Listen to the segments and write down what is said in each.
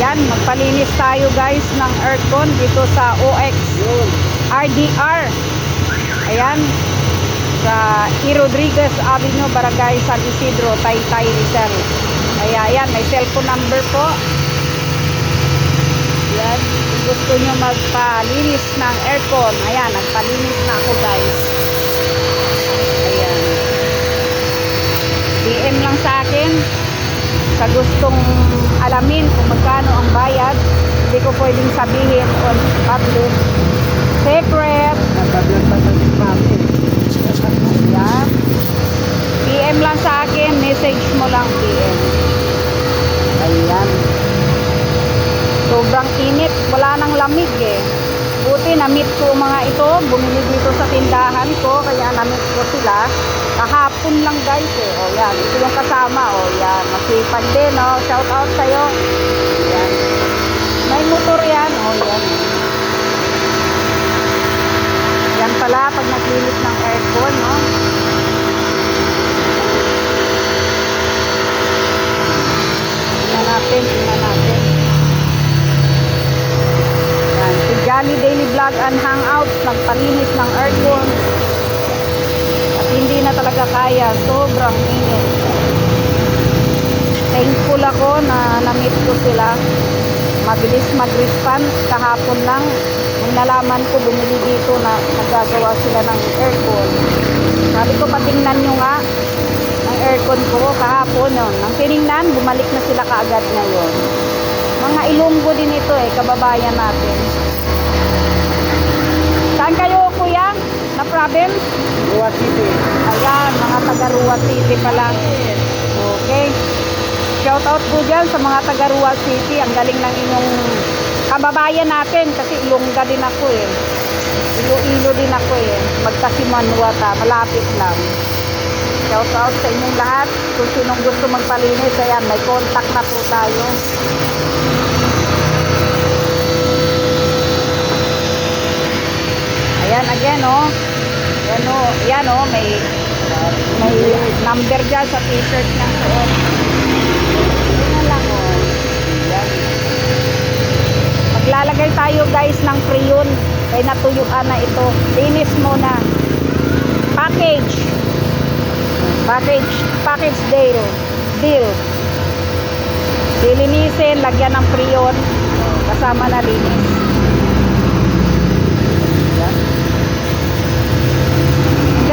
Ayan, magpalinis tayo guys ng aircon dito sa OX RDR. Ayan, sa E. Rodriguez Avenue, Barangay San Isidro, Taytay, Rizal. Ayan, may cellphone number po. Ayan, kung gusto nyo magpalinis ng aircon, ayan, nagpalinis na ako guys. Ayan, DM lang sa akin sa gustong alamin kung magkano ang bayad. Hindi ko pwedeng sabihin on public. Secret. Ayan, PM lang sa akin, message mo lang PM. Ayan, sobrang init, wala nang lamig eh. Buti na-meet ko mga ito, bumili dito sa tindahan ko, kaya na-meet ko sila. Kahapon lang guys eh. O yan, ito yung kasama. O yan, masipag din. O, shout out sa'yo. Yan. May motor yan. O yan. Yan pala pag naglinis ng aircon, no? Tingnan natin. Yan, si Jolly Daily Vlog and Hangouts, nagpalinis ng aircon. At hindi na talaga kaya, sobrang init. Thankful ako na na-meet ko sila. Mabilis mag-response, kahapon lang nung nalaman ko bumili dito na nagagawa sila ng aircon. Sabi ko, patingnan nyo nga ang aircon ko kahapon yun. Nang tiningnan, bumalik na sila kaagad ngayon. Mga Ilonggo din ito eh, kababayan natin. Saan kayo kuya? Na province? Rua City. Ayan, mga taga Rua City pala. Okay. Shout out po dyan sa mga taga Rua City. Ang galing ng inyong kababayan natin kasi Ilongga din ako eh. Iloilo din ako eh. Magkasimanwata, malapit lang. Shout out sa inyong lahat. Kung sinong gusto magpalinis, ayan, may contact na po tayo. Ayan, again, oh. Yan, oh, may number dyan sa t-shirt niya. Ayan lang, oh. Ayan. Maglalagay tayo, guys, ng freon. Kaya natuyuan na ito. Linis muna. Package deal. Dilinisin, lagyan ng freon. Kasama na linis.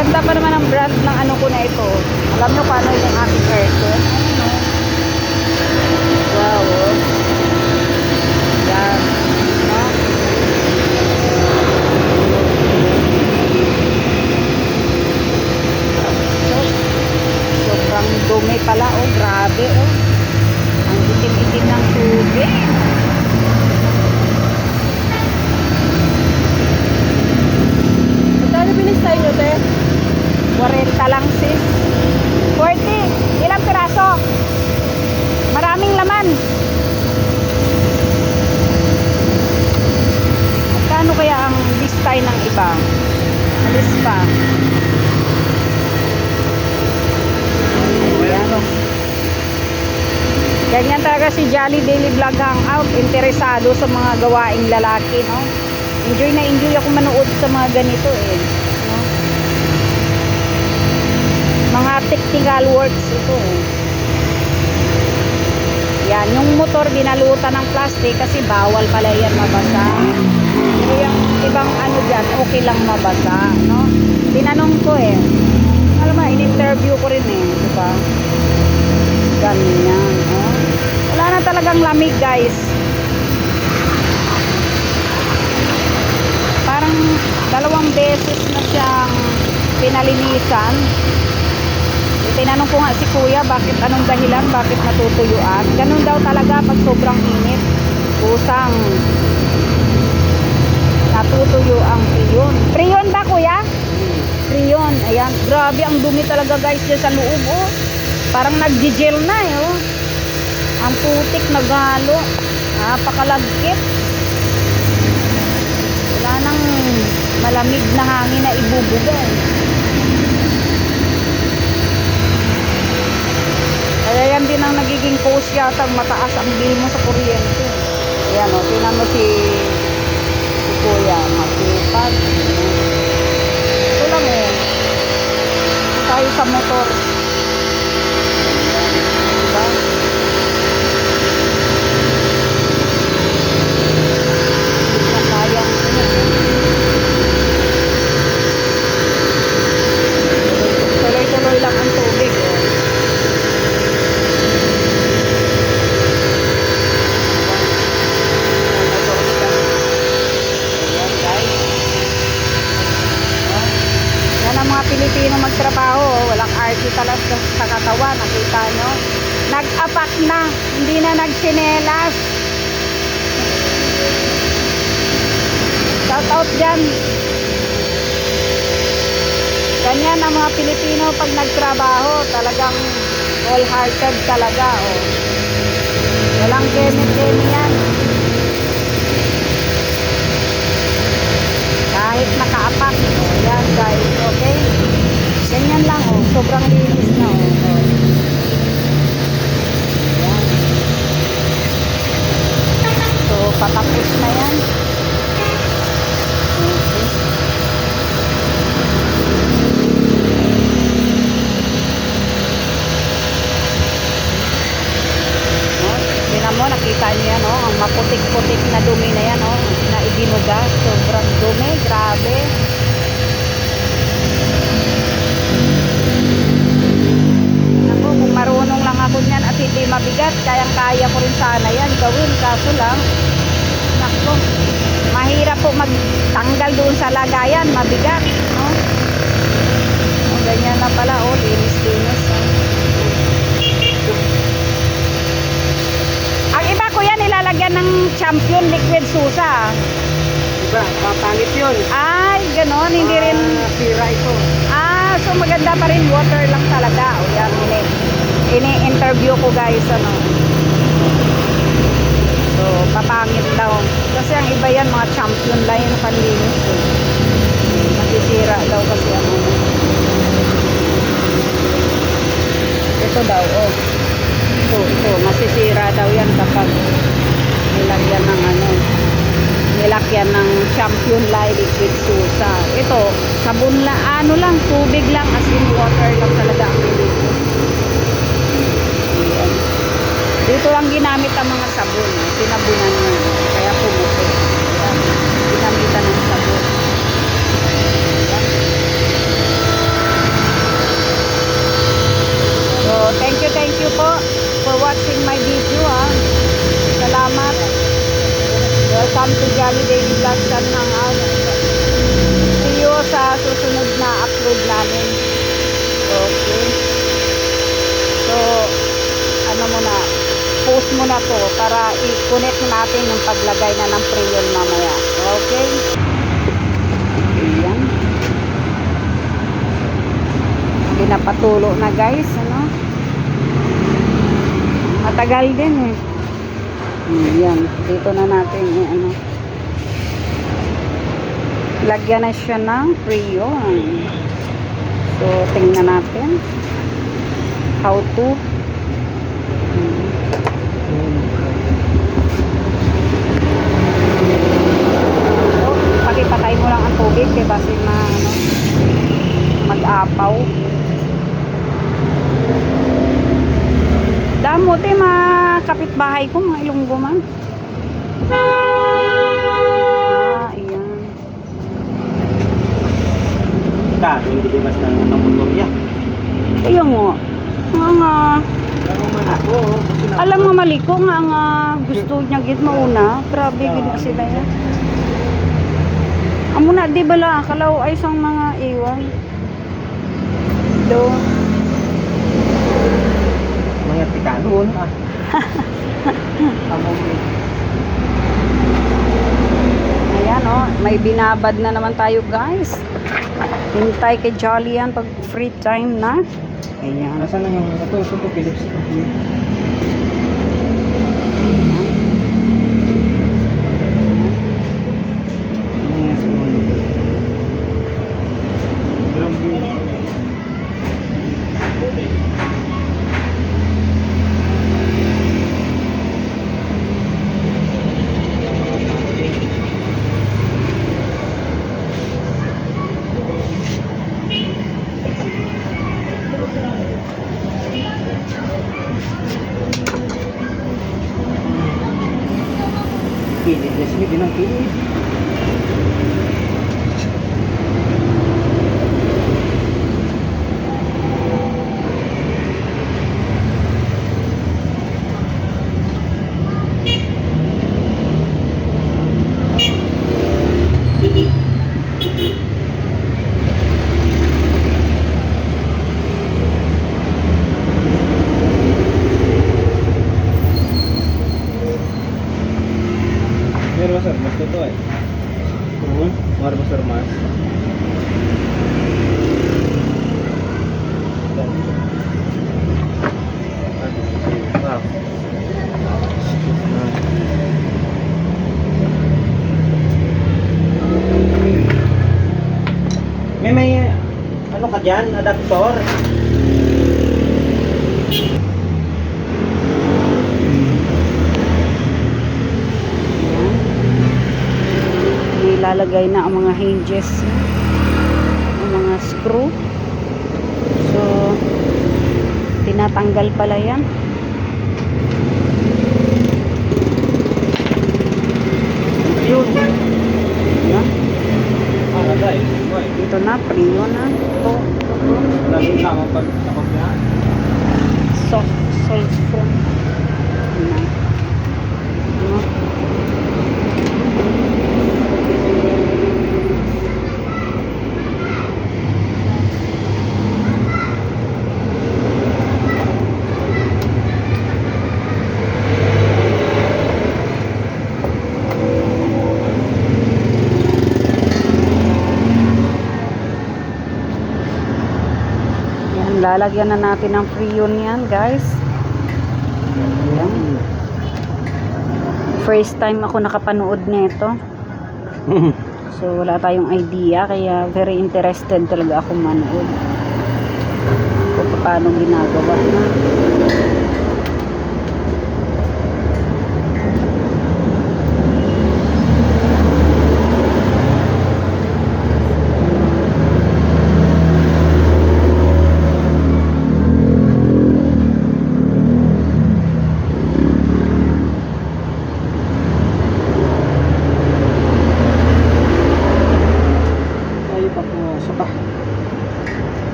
Ganda pa naman ang brand ng ano ko na ito. Alam nyo paano yung aking aircon? Wow. Yan. Sobrang dumi pala. Oh, grabe. Oh. Ang itim-itim ng tubig. Magkano bilis tayo nyo, te? 40 lang sis. 40. Ilang piraso? Maraming laman. Magkano kaya ang listay ng iba? Alis pa. Ayan. Ganyan talaga si Jolly Daily Vlog Hangout. Interesado sa mga gawaing lalaki, no? Enjoy na enjoy ako manood sa mga ganito eh. No? Mga technical works ito eh. Yan, yung motor binalutan ng plastic kasi bawal pala yan mabasa. So yung ibang ano dyan, okay lang mabasa, no? Tinanong ko eh. Alam mo, in-interview ko rin eh, di ba? Ganyan, no? Wala na talagang lamig, guys. Parang 2 beses na siyang pinalinisan. Tinanong ko nga si kuya bakit, anong dahilan, bakit natutuyuan. Ganun daw talaga pag sobrang init. Kusang natutuyo ang freon. Freon ba kuya? Freon. Ayan, grabe ang dumi talaga guys dyan sa loob, oh. Parang nag-gel na eh, oh. Ang putik nagalo. Napakalagkit. Wala nang malamig na hangin na ibubuga eh. Kaya yan din ang nagiging cause yata, mataas ang bill mo sa kuryente. Ayan, o. Tingnan mo si Kuya. Masipag. Ito lang eh. Tayo sa motor. Diba? Hindi na kayang tuloy-tuloy lang ang tubig. Oh. Ayan, guys. Oh. Yan ang mga Pilipino magtrabaho. Oh. Walang RT talaga sa katawan. Nakita nyo? Nag-apak na. Hindi na nagsinelas. Shout out dyan. Ganyan ang mga Pilipino pag nagtrabaho. Talagang wholehearted talaga. Oh. Walang keme-keme yan. Kahit nakaapak. Oh, yan guys. Okay? Ganyan lang. Oh. Sobrang linis na. Oh. Oh. Yan. So, patapos na yan. Okay. Tingnan mo, nakita niyo yan, oh, ang maputik-putik na dumi na yan, oh, na ibinuga. Sobrang dumi, grabe. Tingnan mo, kung marunong lang ako niyan at hindi mabigat, kayang-kaya ko rin sana yan gawin. Kaso lang, nakko, mahirap po magtanggal doon sa lagayan, mabigat, no? Oh, ganyan na pala, oh, linis-linis, oh. Ang iba ko yan nilalagyan ng Champion Liquid Susa. Diba? Pangit yun. Ay, ganon, hindi rin. Sira ito. Ah, so maganda pa rin, water lang talaga. O yan, ini-interview ko guys, ano. So, papangit daw. Kasi ang iba yan, mga Champion line na panlinis. Eh. Masisira daw kasi ano. Ito daw, oh. Ito, masisira daw yan kapag nilagyan ng ano, nilagyan ng Champion Line Liquid Susa. Ito, sabon lang, ano lang, tubig lang, as in water lang talaga ang nilinis. Ayan. Dito lang ginamit ang mga sabon, sinabunan niya, kaya pumuti. Ayan. Ginamitan ng sabon. Ayan. So, thank you po for watching my video, ha. Salamat. Welcome to Jolly Daily Vlogs and Hangout. See you sa susunod na upload namin. Okay. So, ano muna, post mo na to para i-connect natin yung paglagay na ng preyon mamaya. Okay? Ayan. Pinapatulo na guys, ano? Matagal din eh. Yan, dito na natin ano. Lagyan na siya ng preyon. So, tingnan natin how to. So, pakipatay mo lang ang tubig kaya basi ano, mag-apaw. Damo te mga kapitbahay ko, mga Ilonggo man. Ah, iyan. Hindi mas ng motor niya. Ayun mo. Nga. Alam nga maliko nga gusto niya gid mauna. Grabe gid na sila ya. Amo na di bala kalaw ay sang mga iwan. Do. Mga tikanon. Ayan oh, may binabad na naman tayo guys. Hintay kay Jolly yan pag free time na. Ayan. Nasaan na yung ito Philips? kilid. Yes, hindi ng kilid. Meron mas armas na to eh. Mas armas. Wow. May ano ka dyan? Adaptor? Nilalagay na ang mga hinges, ang mga screw. So tinatanggal pala yan. Yun. Yan. Nagay. Dito na, prio na. Ito. Lalo tama pag nakapya. Soft screw. Yan. Ano? Lalagyan na natin ng freon yan, guys. Ayan. First time ako nakapanood nito. So wala tayong idea, kaya very interested talaga ako manood kung paano ginagawa na.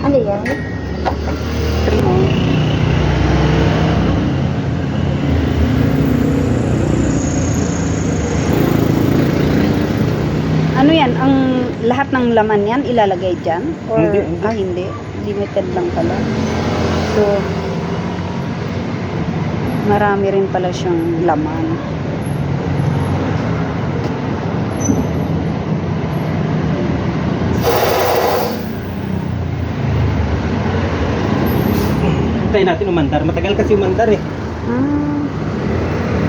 Ano yan? Ano yan? Ang lahat ng laman yan ilalagay dyan? Or, Hindi. hindi. Limited lang pala. So, marami rin pala siyang laman. Hintayin natin umandar. Matagal kasi umandar eh.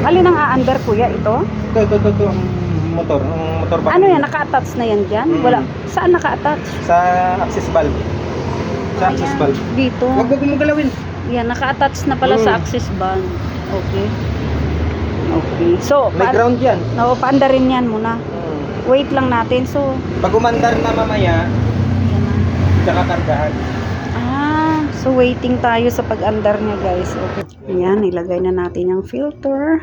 Alin ang aandar, kuya? Ito? Ito. Ang motor. Ang motor pa. Ano yan? Naka-attach na yan dyan? Wala. Saan naka-attach? Sa access valve. Sa access Ayan. valve. Dito. Huwag mo galawin. Yan, naka-attach na pala sa access band. Okay. Okay. So, May ground yan. no, paandarin yan muna. Wait lang natin. So, Pag umandar na mamaya, yan na. tsaka kargahan. So waiting tayo sa pag-andar niya, guys. Okay. Ayan, ilagay na natin yung filter.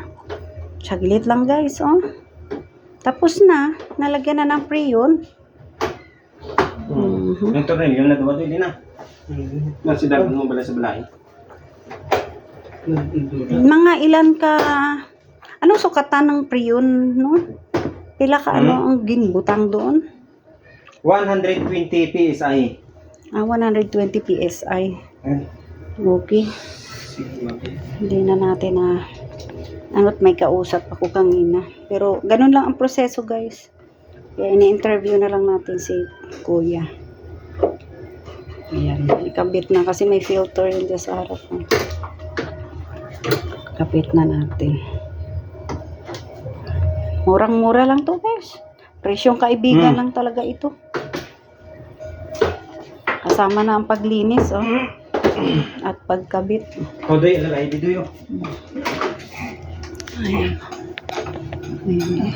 Saglit lang, guys, oh. Tapos na. Nalagyan na ng freon. Yung tornilyo na duwa doon na. Nasi dapat mo bala sa balay. Mga ilan ka... Anong sukatan ng freon, no? Pila ka, ano, ang ginbutang doon? 120 PSI. 120 PSI. Okay. Hindi na natin na ano't may kausap ako kanina. Pero ganun lang ang proseso, guys. Kaya ini-interview na lang natin si Kuya. Ayan. Ikabit na kasi may filter yun dyan sa harap. Kapit na natin. Murang-mura lang to, guys. Presyong kaibigan lang talaga ito. Kasama na ang paglinis, oh. At pagkabit. Doy, alalay, di doyo. Ayan. Ayan.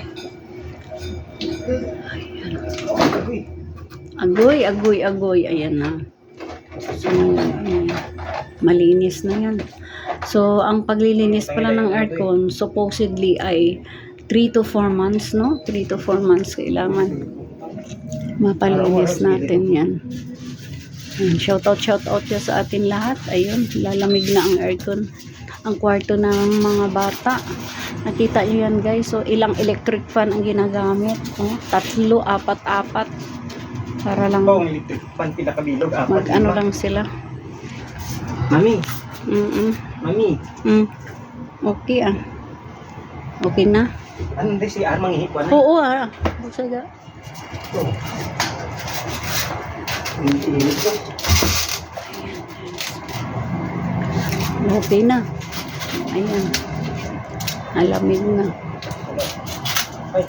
Agoy. Ayan na. So, ayan. Malinis na yan. So, ang paglilinis pala ng aircon, supposedly ay 3 to 4 months, no? 3 to 4 months kailangan mapalinis natin yan. Ayan, shoutout dyan sa atin lahat. Ayun, lalamig na ang aircon. Ang kwarto ng mga bata. Nakita nyo yan guys. So, ilang electric fan ang ginagamit. Oh, 3, 4. Para lang Ang electric fan pinakabilog. mag-ano lang sila. Mami, mami. Okay ah. Okay na. Ano hindi si Armang ihikwan? Oo ah. Busaga. Okay na. Ayan. Alamig na. Ay,